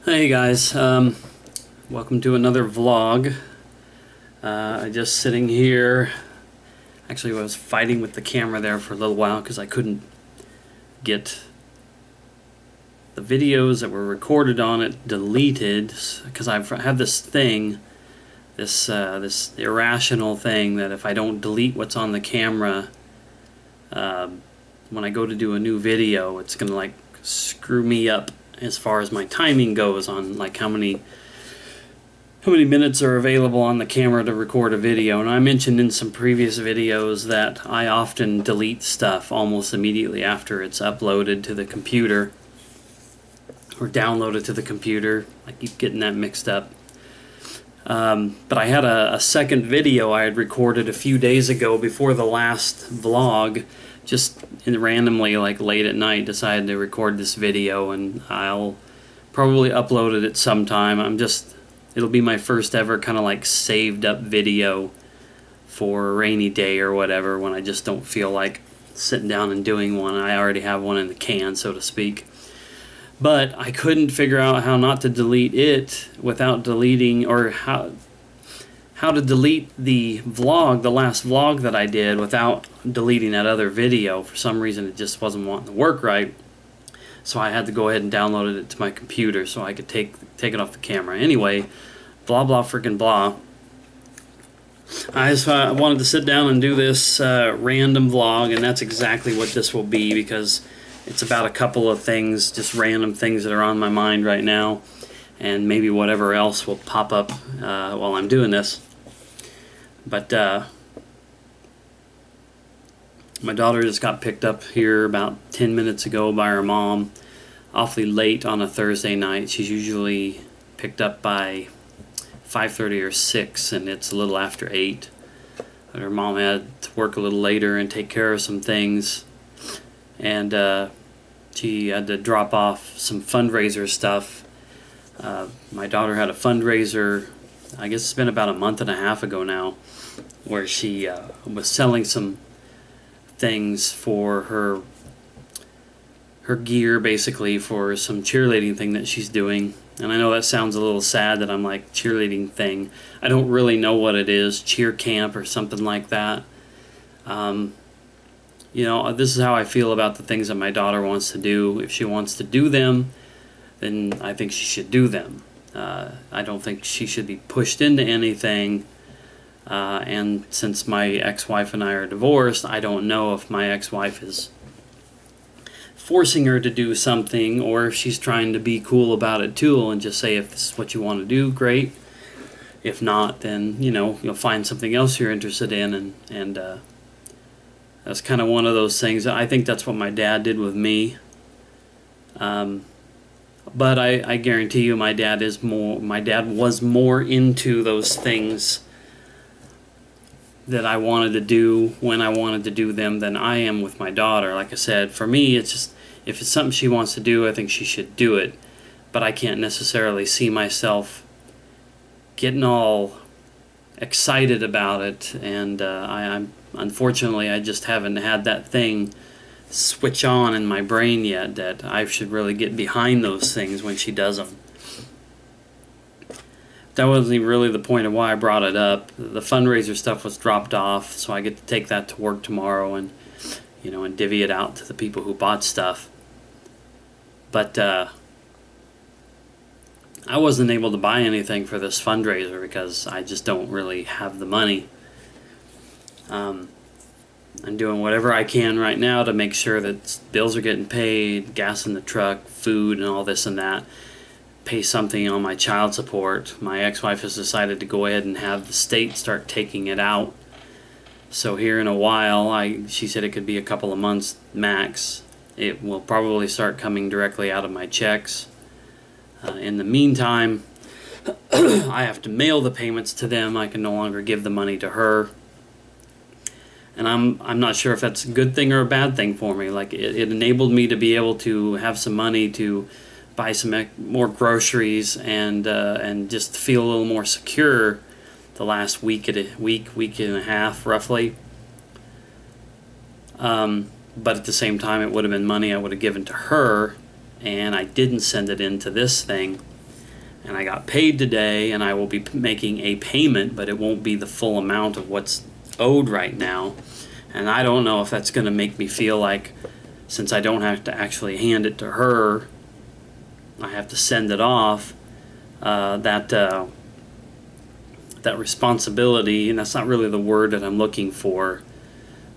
Hey guys, welcome to another vlog. I just sitting here. Actually, I was fighting with the camera there for a little while because I couldn't get the videos that were recorded on it deleted, because I've had this thing, this irrational thing that if I don't delete what's on the camera, when I go to do a new video, it's gonna like screw me up as far as my timing goes on like how many minutes are available on the camera to record a video. And I mentioned in some previous videos that I often delete stuff almost immediately after it's uploaded to the computer or downloaded to the computer. I keep getting that mixed up. But I had a second video I had recorded a few days ago before the last vlog. Just randomly, like late at night, decided to record this video, and I'll probably upload it at some time. It'll be my first ever kind of like saved up video for a rainy day or whatever, when I just don't feel like sitting down and doing one. I already have one in the can, so to speak. But I couldn't figure out how not to delete it without deleting, or how to delete the vlog, the last vlog that I did, without deleting that other video. For some reason it just wasn't wanting to work right, so I had to go ahead and download it to my computer so I could take it off the camera. Anyway, blah blah freaking blah. I just wanted to sit down and do this random vlog, and that's exactly what this will be, because it's about a couple of things, just random things that are on my mind right now, and maybe whatever else will pop up while I'm doing this. But my daughter just got picked up here about 10 minutes ago by her mom, awfully late on a Thursday night. She's usually picked up by 5:30 or 6, and it's a little after 8. But her mom had to work a little later and take care of some things, and she had to drop off some fundraiser stuff. My daughter had a fundraiser, I guess it's been about a month and a half ago now, where she was selling some things for her gear, basically, for some cheerleading thing that she's doing. And I know that sounds a little sad that I'm like, cheerleading thing. I don't really know what it is, cheer camp or something like that. You know, this is how I feel about the things that my daughter wants to do. If she wants to do them, then I think she should do them. I don't think she should be pushed into anything. And since my ex-wife and I are divorced, I don't know if my ex-wife is forcing her to do something, or if she's trying to be cool about it too and just say, if this is what you want to do, great. If not, then, you know, you'll find something else you're interested in. And that's kind of one of those things. I think that's what my dad did with me. But I guarantee you my dad was more into those things that I wanted to do when I wanted to do them than I am with my daughter. Like I said, for me, it's just, if it's something she wants to do, I think she should do it. But I can't necessarily see myself getting all excited about it, and I'm unfortunately, I just haven't had that thing switch on in my brain yet, that I should really get behind those things when she does them. That wasn't really the point of why I brought it up. The fundraiser stuff was dropped off, so I get to take that to work tomorrow and, you know, and divvy it out to the people who bought stuff. But I wasn't able to buy anything for this fundraiser because I just don't really have the money. I'm doing whatever I can right now to make sure that bills are getting paid, gas in the truck, food, and all this and that. Pay something on my child support. My ex-wife has decided to go ahead and have the state start taking it out. So here in a while, she said it could be a couple of months max. It will probably start coming directly out of my checks. In the meantime, I have to mail the payments to them. I can no longer give the money to her. And I'm not sure if that's a good thing or a bad thing for me. Like, it enabled me to be able to have some money to buy some more groceries and just feel a little more secure the last week and a half, roughly. But at the same time, it would have been money I would have given to her, and I didn't send it into this thing. and I got paid today, and I will be making a payment, but it won't be the full amount of what's owed right now. And I don't know if that's going to make me feel like, since I don't have to actually hand it to her, I have to send it off, that responsibility, and that's not really the word that I'm looking for,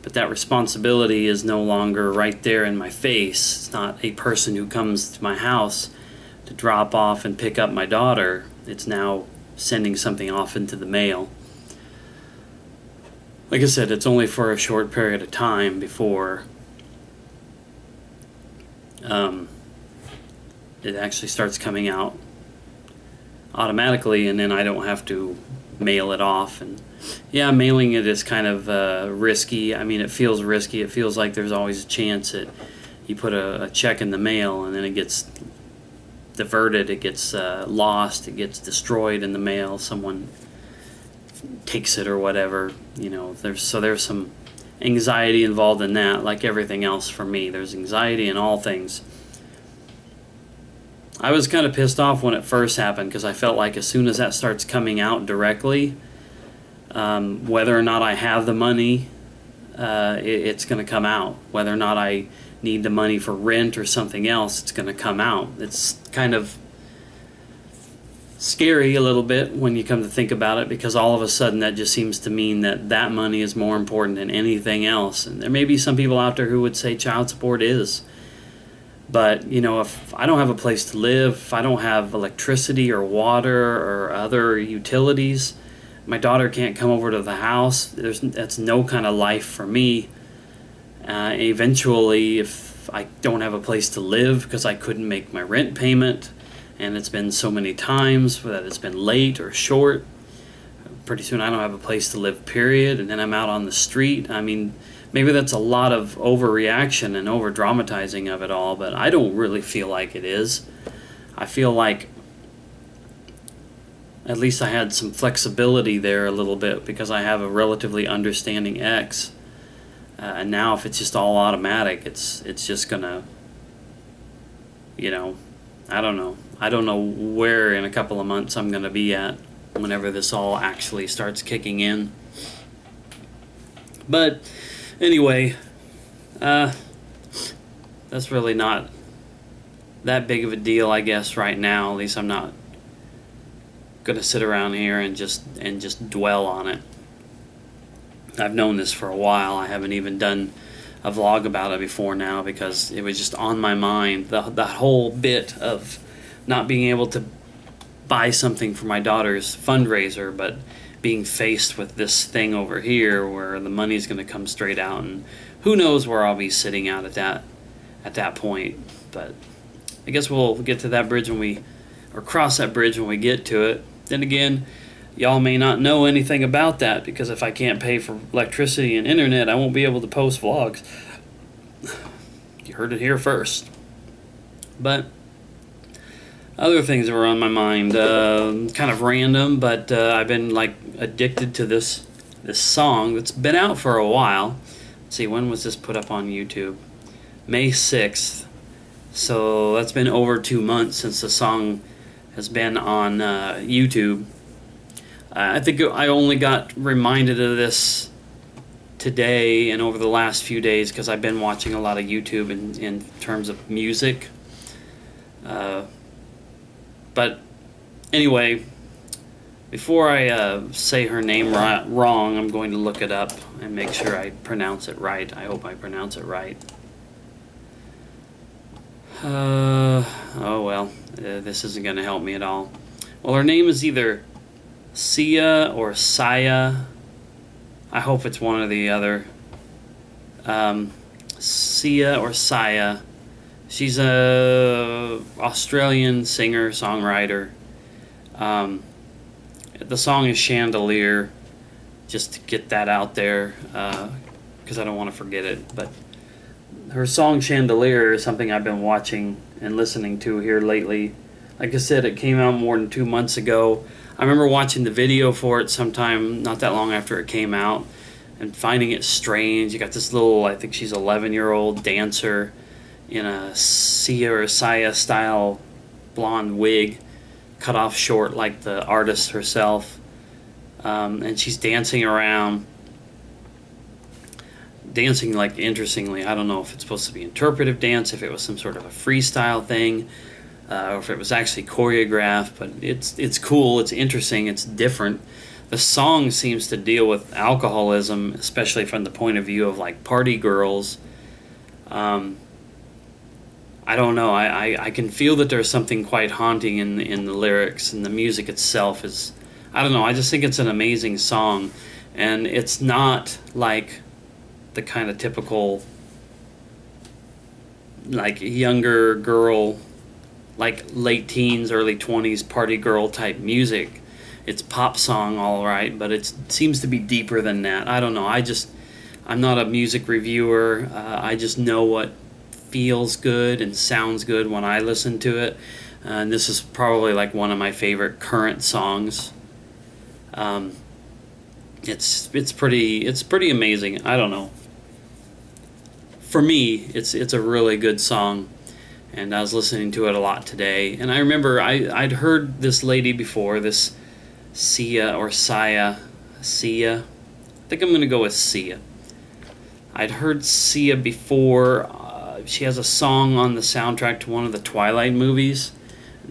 but that responsibility is no longer right there in my face. It's not a person who comes to my house to drop off and pick up my daughter. It's now sending something off into the mail. Like I said, it's only for a short period of time before it actually starts coming out automatically, and then I don't have to mail it off. And yeah, mailing it is kind of risky. I mean, it feels risky. It feels like there's always a chance that you put a check in the mail and then it gets diverted, it gets lost, it gets destroyed in the mail, someone takes it or whatever. There's some anxiety involved in that, like everything else for me. There's anxiety in all things. I was kind of pissed off when it first happened, because I felt like as soon as that starts coming out directly, whether or not I have the money, it's going to come out. Whether or not I need the money for rent or something else, it's going to come out. It's kind of scary a little bit when you come to think about it, because all of a sudden that just seems to mean that money is more important than anything else. And there may be some people out there who would say child support is. But, if I don't have a place to live, if I don't have electricity or water or other utilities, my daughter can't come over to the house, that's no kind of life for me. Eventually, if I don't have a place to live because I couldn't make my rent payment, and it's been so many times that it's been late or short, pretty soon I don't have a place to live, period, and then I'm out on the street. I mean, maybe that's a lot of overreaction and over-dramatizing of it all, but I don't really feel like it is. I feel like at least I had some flexibility there a little bit, because I have a relatively understanding ex. And now if it's just all automatic, it's just gonna, I don't know. I don't know where in a couple of months I'm gonna be at whenever this all actually starts kicking in. But anyway, that's really not that big of a deal, I guess, right now. At least I'm not gonna sit around here and just dwell on it. I've known this for a while. I haven't even done a vlog about it before now, because it was just on my mind. The whole bit of not being able to buy something for my daughter's fundraiser, but being faced with this thing over here where the money's going to come straight out, and who knows where I'll be sitting out at that point. But I guess we'll get to that bridge or cross that bridge when we get to it. Then again, y'all may not know anything about that, because if I can't pay for electricity and internet, I won't be able to post vlogs. You heard it here first. But other things that were on my mind, kind of random, but I've been addicted to this song that's been out for a while. Let's see, when was this put up on YouTube? May 6th. So that's been over 2 months since the song has been on YouTube. I think I only got reminded of this today and over the last few days, because I've been watching a lot of YouTube in terms of music. But anyway, before I say her name wrong, I'm going to look it up and make sure I pronounce it right. I hope I pronounce it right. Oh well, this isn't going to help me at all. Well, her name is either Sia or Saya. I hope it's one or the other. Sia or Saya. She's a Australian singer, songwriter. The song is Chandelier, just to get that out there, because I don't want to forget it. But her song Chandelier is something I've been watching and listening to here lately. Like I said, it came out more than 2 months ago. I remember watching the video for it sometime not that long after it came out and finding it strange. You got this little, I think she's 11-year-old dancer in a Sia or Saya style blonde wig, cut off short like the artist herself. And she's dancing around, dancing like interestingly. I don't know if it's supposed to be interpretive dance, if it was some sort of a freestyle thing, or if it was actually choreographed. But it's cool, it's interesting, it's different. The song seems to deal with alcoholism, especially from the point of view of like party girls. I don't know. I can feel that there's something quite haunting in the lyrics, and the music itself is, I don't know, I just think it's an amazing song. And it's not like the kind of typical like younger girl, like late teens, early 20s party girl type music. It's pop song, all right, but it seems to be deeper than that. I don't know. I'm not a music reviewer. I just know what feels good and sounds good when I listen to it. And this is probably like one of my favorite current songs. It's pretty amazing. I don't know. For me, it's a really good song, and I was listening to it a lot today. And I remember I'd heard this lady before, this Sia or Sia. Sia. I think I'm going to go with Sia. I'd heard Sia before. She has a song on the soundtrack to one of the Twilight movies.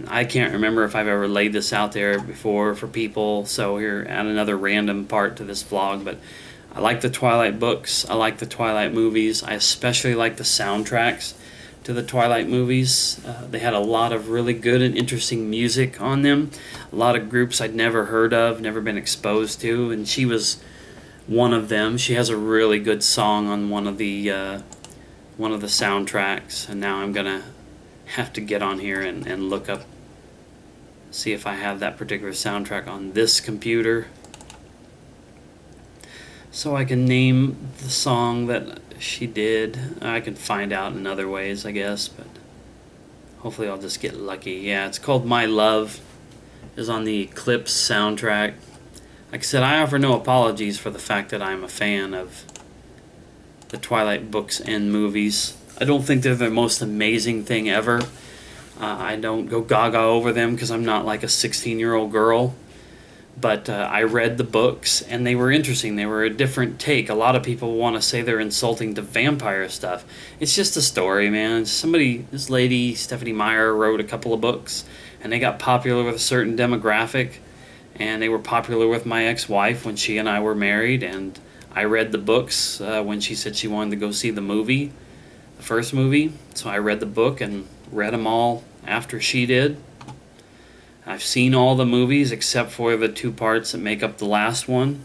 I can't remember if I've ever laid this out there before for people, so here, add another random part to this vlog. But I like the Twilight books. I like the Twilight movies. I especially like the soundtracks to the Twilight movies. They had a lot of really good and interesting music on them. A lot of groups I'd never heard of, never been exposed to, and she was one of them. She has a really good song on one of the soundtracks, and now I'm gonna have to get on here and look up, see if I have that particular soundtrack on this computer, so I can name the song that she did. I can find out in other ways, I guess, but hopefully I'll just get lucky. Yeah, it's called My Love. Is on the Eclipse soundtrack. Like I said, I offer no apologies for the fact that I'm a fan of the Twilight books and movies. I don't think they're the most amazing thing ever. I don't go gaga over them because I'm not like a 16-year-old girl. But I read the books, and they were interesting. They were a different take. A lot of people want to say they're insulting to vampire stuff. It's just a story, man. This lady, Stephanie Meyer, wrote a couple of books, and they got popular with a certain demographic. And they were popular with my ex-wife when she and I were married, and I read the books when she said she wanted to go see the movie, the first movie. So I read the book and read them all after she did. I've seen all the movies except for the two parts that make up the last one.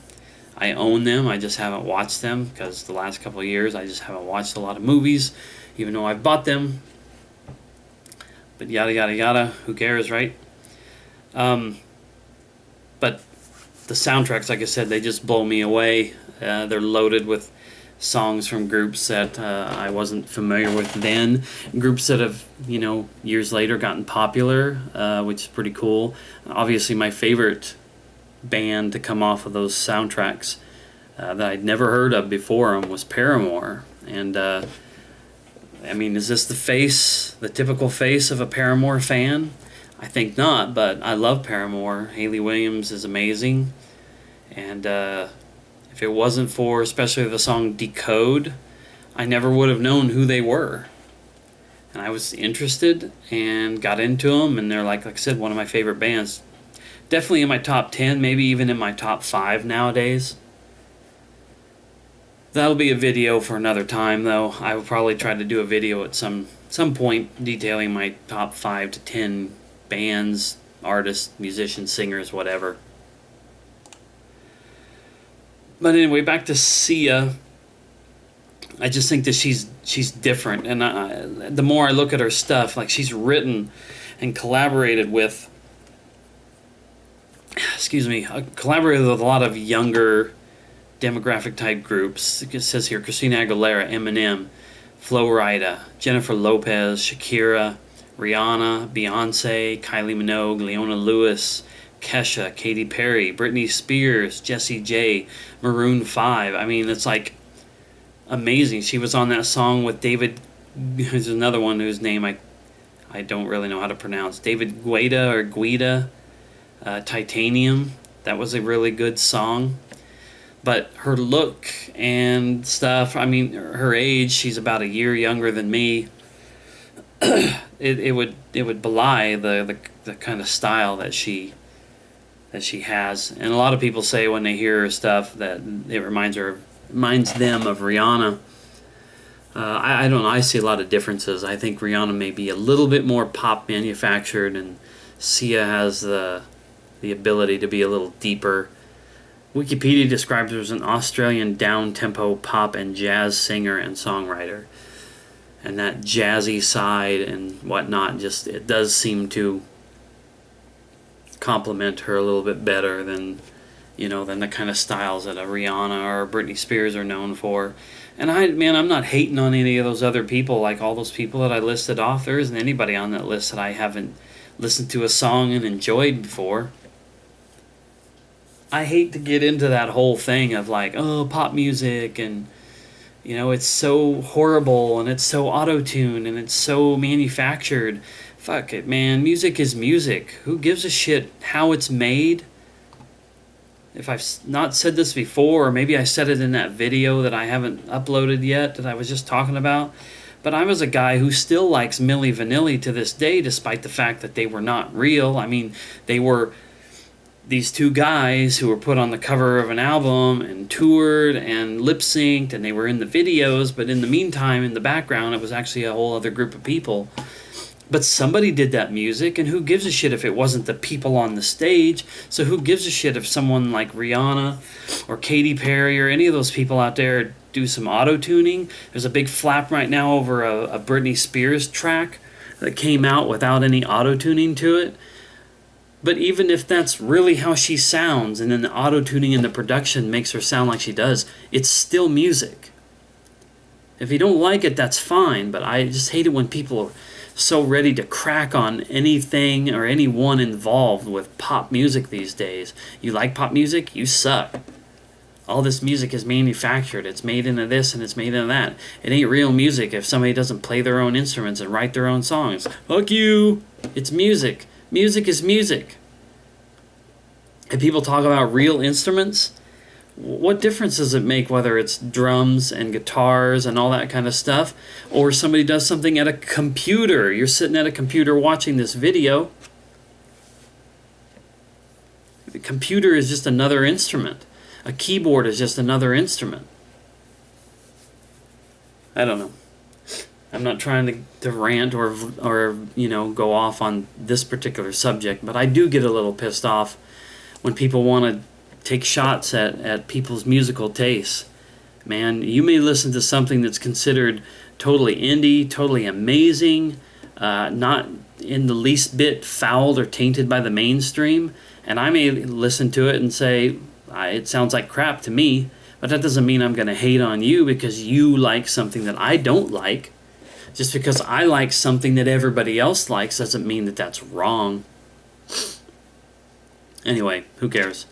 I own them, I just haven't watched them because the last couple of years I just haven't watched a lot of movies, even though I've bought them. But yada yada yada, who cares, right? But the soundtracks, like I said, they just blow me away. They're loaded with songs from groups that I wasn't familiar with then, groups that have, years later gotten popular, which is pretty cool. Obviously, my favorite band to come off of those soundtracks that I'd never heard of before them was Paramore. And is this the typical face of a Paramore fan? I think not, but I love Paramore. Hayley Williams is amazing. And if it wasn't for especially the song Decode, I never would have known who they were. And I was interested and got into them, and they're like I said, one of my favorite bands. Definitely in my top 10, maybe even in my top 5 nowadays. That'll be a video for another time, though. I will probably try to do a video at some point detailing my top 5 to 10 bands, artists, musicians, singers, whatever. But anyway, back to Sia. I just think that she's different, and the more I look at her stuff, like she's written and collaborated with, collaborated with a lot of younger demographic type groups. It says here Christina Aguilera, Eminem, Flo Rida, Jennifer Lopez, Shakira, Rihanna, Beyonce, Kylie Minogue, Leona Lewis, Kesha, Katy Perry, Britney Spears, Jessie J, Maroon 5. It's like amazing. She was on that song with David. There's another one whose name I I don't really know how to pronounce. David Guetta or Guida, Titanium. That was a really good song. But her look and stuff, I mean, her age, she's about a year younger than me. it would belie the kind of style that she has. And a lot of people say when they hear her stuff that it reminds them of Rihanna. I don't know. I see a lot of differences. I think Rihanna may be a little bit more pop manufactured, and Sia has the ability to be a little deeper. Wikipedia describes her as an Australian down-tempo pop and jazz singer and songwriter. And that jazzy side and whatnot, just it does seem to complement her a little bit better than the kind of styles that a Rihanna or a Britney Spears are known for. And I'm not hating on any of those other people, like all those people that I listed off. There isn't anybody on that list that I haven't listened to a song and enjoyed before. I hate to get into that whole thing of like, oh, pop music and it's so horrible and it's so auto-tuned and it's so manufactured. Fuck it, man. Music is music. Who gives a shit how it's made? If I've not said this before, or maybe I said it in that video that I haven't uploaded yet that I was just talking about, but I was a guy who still likes Milli Vanilli to this day, despite the fact that they were not real. I mean, they were these two guys who were put on the cover of an album and toured and lip-synced, and they were in the videos, but in the meantime, in the background, it was actually a whole other group of people. But somebody did that music, and who gives a shit if it wasn't the people on the stage? So who gives a shit if someone like Rihanna or Katy Perry or any of those people out there do some auto-tuning? There's a big flap right now over a Britney Spears track that came out without any auto-tuning to it. But even if that's really how she sounds, and then the auto-tuning and the production makes her sound like she does, it's still music. If you don't like it, that's fine, but I just hate it when people are so ready to crack on anything or anyone involved with pop music these days. You like pop music? You suck. All this music is manufactured. It's made into this and it's made into that. It ain't real music if somebody doesn't play their own instruments and write their own songs. Fuck you! It's music. Music is music. And people talk about real instruments. What difference does it make whether it's drums and guitars and all that kind of stuff, or somebody does something at a computer? You're sitting at a computer watching this video. The computer is just another instrument. A keyboard is just another instrument. I don't know. I'm not trying to rant or go off on this particular subject, but I do get a little pissed off when people want to take shots at people's musical tastes. Man, you may listen to something that's considered totally indie, totally amazing, not in the least bit fouled or tainted by the mainstream, and I may listen to it and say, it sounds like crap to me, but that doesn't mean I'm going to hate on you because you like something that I don't like. Just because I like something that everybody else likes doesn't mean that that's wrong. Anyway, who cares?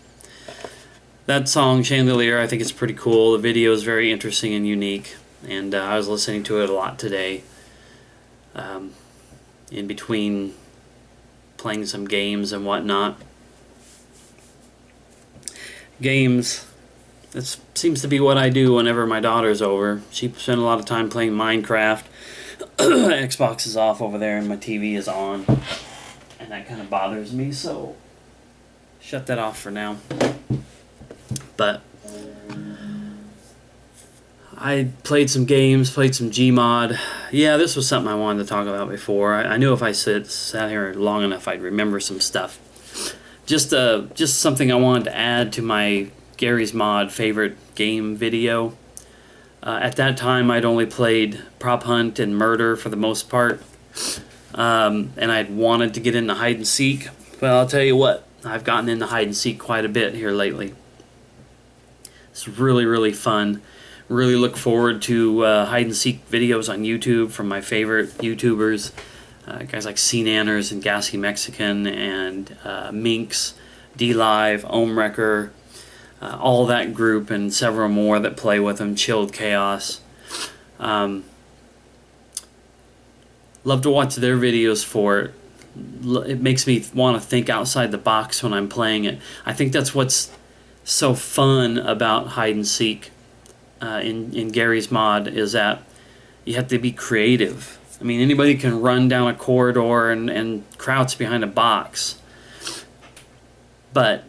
That song, Chandelier, I think it's pretty cool. The video is very interesting and unique, and I was listening to it a lot today, in between playing some games and whatnot. Games, that seems to be what I do whenever my daughter's over. She spent a lot of time playing Minecraft. Xbox is off over there and my TV is on, and that kind of bothers me, so shut that off for now. But I played some games, played some Gmod. Yeah, this was something I wanted to talk about before. I knew if I sat here long enough I'd remember some stuff. Just something I wanted to add to my Gary's Mod favorite game video. At that time, I'd only played Prop Hunt and Murder for the most part, and I'd wanted to get into hide and seek. Well, I'll tell you what, I've gotten into hide and seek quite a bit here lately. It's really, really fun. Really look forward to hide and seek videos on YouTube from my favorite YouTubers, guys like C-Nanners and Gassy Mexican and Minx, D-Live, Ohmwrecker, all that group and several more that play with them, Chilled Chaos. Love to watch their videos for it. It makes me want to think outside the box when I'm playing it. I think that's what's so fun about hide and seek in Gary's mod, is that you have to be creative. I mean, anybody can run down a corridor and crouch behind a box. But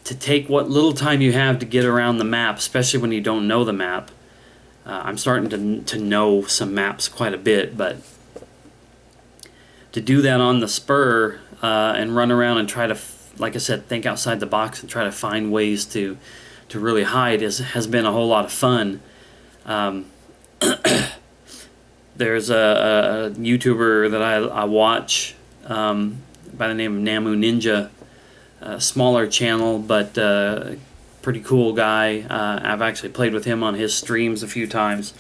to take what little time you have to get around the map, especially when you don't know the map, I'm starting to know some maps quite a bit, but to do that on the spur and run around and try to, like I said, think outside the box and try to find ways to really hide has been a whole lot of fun. There's a YouTuber that I watch by the name of Namu Ninja, a smaller channel, but pretty cool guy. I've actually played with him on his streams a few times.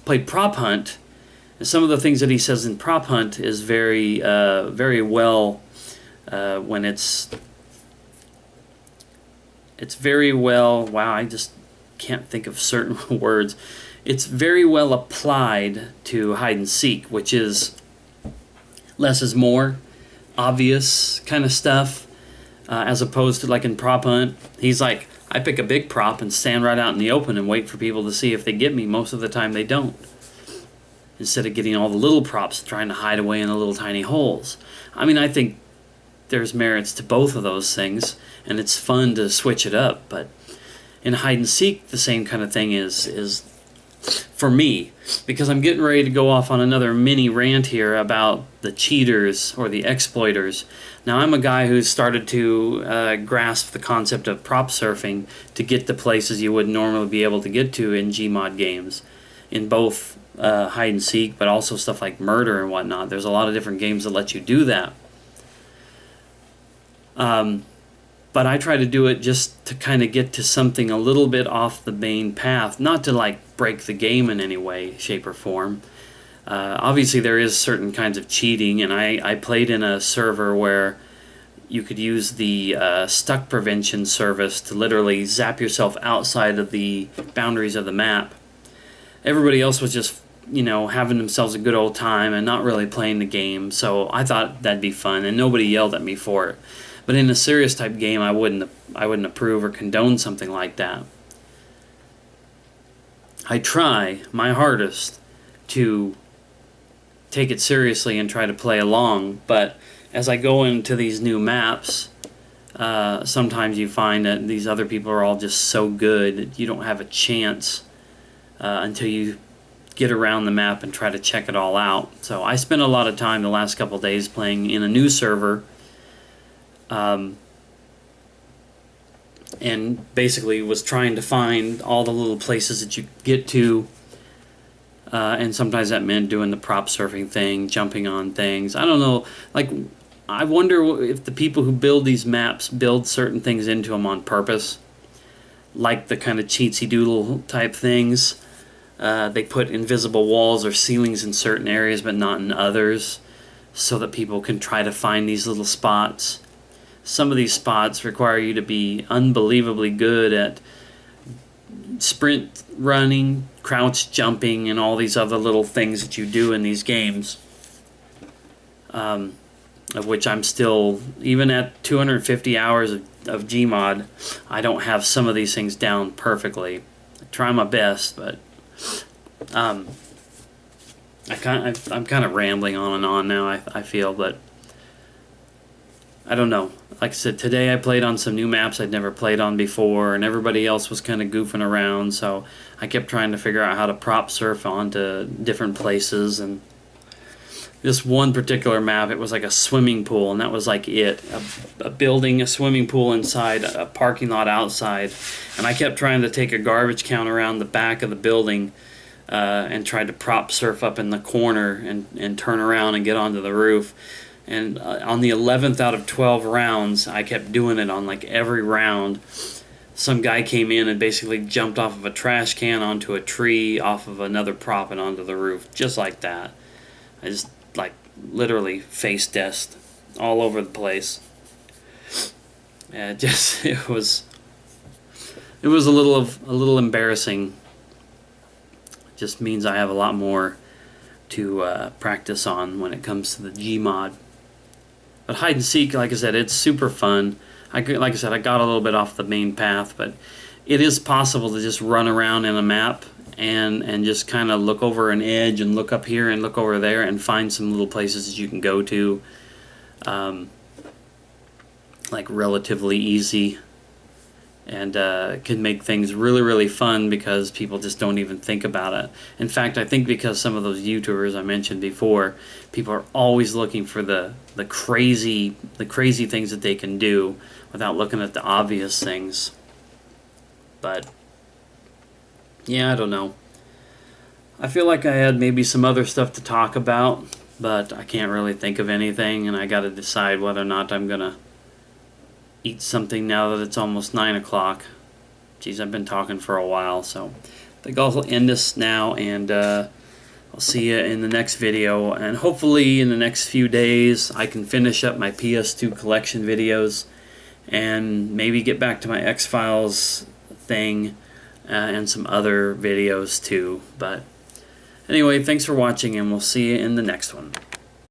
Played Prop Hunt. And some of the things that he says in Prop Hunt is very well when it's very well, wow, I just can't think of certain words. It's very well applied to hide and seek, which is less is more, obvious kind of stuff, as opposed to like in Prop Hunt. He's like, I pick a big prop and stand right out in the open and wait for people to see if they get me. Most of the time they don't. Instead of getting all the little props trying to hide away in the little tiny holes. I mean, I think there's merits to both of those things, and it's fun to switch it up. But in hide and seek, the same kind of thing is for me, because I'm getting ready to go off on another mini rant here about the cheaters or the exploiters. Now, I'm a guy who's started to grasp the concept of prop surfing to get to places you wouldn't normally be able to get to in Gmod games, in both hide and seek, but also stuff like murder and whatnot. There's a lot of different games that let you do that. But I try to do it just to kind of get to something a little bit off the main path, not to like break the game in any way, shape, or form. Obviously there is certain kinds of cheating, and I played in a server where you could use the stuck prevention service to literally zap yourself outside of the boundaries of the map. Everybody else was just, having themselves a good old time and not really playing the game, so I thought that'd be fun, and nobody yelled at me for it. But in a serious type game, I wouldn't approve or condone something like that. I try my hardest to take it seriously and try to play along, but as I go into these new maps, sometimes you find that these other people are all just so good that you don't have a chance until you get around the map and try to check it all out. So I spent a lot of time the last couple of days playing in a new server, and basically was trying to find all the little places that you get to, and sometimes that meant doing the prop surfing thing, jumping on things. I don't know, like, I wonder if the people who build these maps build certain things into them on purpose, like the kind of cheatsy doodle type things. They put invisible walls or ceilings in certain areas but not in others, so that people can try to find these little spots. Some of these spots require you to be unbelievably good at sprint running, crouch jumping, and all these other little things that you do in these games, of which I'm still, even at 250 hours of Gmod, I don't have some of these things down perfectly. I try my best, but I'm kind of rambling on and on now, I feel, but I don't know. Like I said, today I played on some new maps I'd never played on before, and everybody else was kind of goofing around, so I kept trying to figure out how to prop surf onto different places. And this one particular map, it was like a swimming pool, and that was like it. A building, a swimming pool inside, a parking lot outside. And I kept trying to take a garbage count around the back of the building and tried to prop surf up in the corner and turn around and get onto the roof. And on the 11th out of 12 rounds, I kept doing it on like every round. Some guy came in and basically jumped off of a trash can onto a tree, off of another prop, and onto the roof, just like that. I just like literally face dust all over the place. It was a little embarrassing. It just means I have a lot more practice on when it comes to the Gmod. But hide and seek, like I said, it's super fun. Like I said, I got a little bit off the main path, but it is possible to just run around in a map and just kind of look over an edge and look up here and look over there and find some little places that you can go to, like relatively easy, and can make things really, really fun because people just don't even think about it. In fact, I think because some of those YouTubers I mentioned before, people are always looking for the crazy things that they can do without looking at the obvious things. But yeah, I don't know. I feel like I had maybe some other stuff to talk about, but I can't really think of anything, and I got to decide whether or not I'm gonna eat something now that it's almost 9 o'clock. Geez, I've been talking for a while, so I think I'll end this now, and I'll see you in the next video. And hopefully in the next few days I can finish up my PS2 collection videos and maybe get back to my X-Files thing and some other videos too. But anyway, thanks for watching, and we'll see you in the next one.